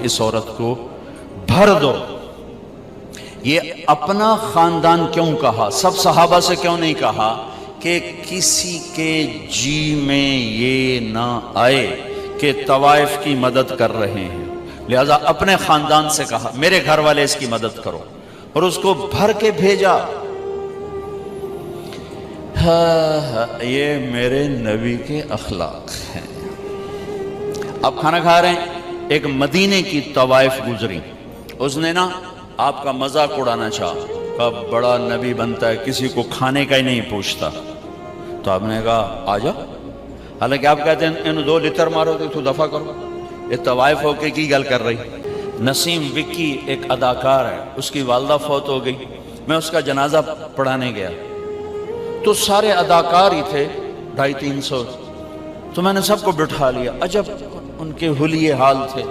اس عورت کو بھر دو۔ یہ اپنا خاندان کیوں کہا؟ سب صحابہ سے کیوں نہیں کہا کہ کسی کے جی میں یہ نہ آئے کہ طوائف کی مدد کر رہے ہیں، لہذا اپنے خاندان سے کہا میرے گھر والے اس کی مدد کرو، اور اس کو بھر کے بھیجا۔ یہ میرے نبی کے اخلاق ہیں۔ آپ کھانا کھا رہے ہیں، ایک مدینے کی طوائف گزری، اس نے نا آپ کا مذاق اڑانا چاہا، کہا بڑا نبی بنتا ہے کسی کو کھانے کا ہی نہیں پوچھتا۔ تو آپ نے کہا آ جا، حالانکہ آپ کہتے ہیں انہوں 2 لتر مارو تو دفع کرو، یہ طوائف ہو کے کی گل کر رہی۔ نسیم وکی ایک اداکار ہے، اس کی والدہ فوت ہو گئی، میں اس کا جنازہ پڑھانے گیا تو سارے اداکار ہی تھے، 250-300، تو میں نے سب کو بٹھا لیا، عجب ان کے حلیے حال تھے۔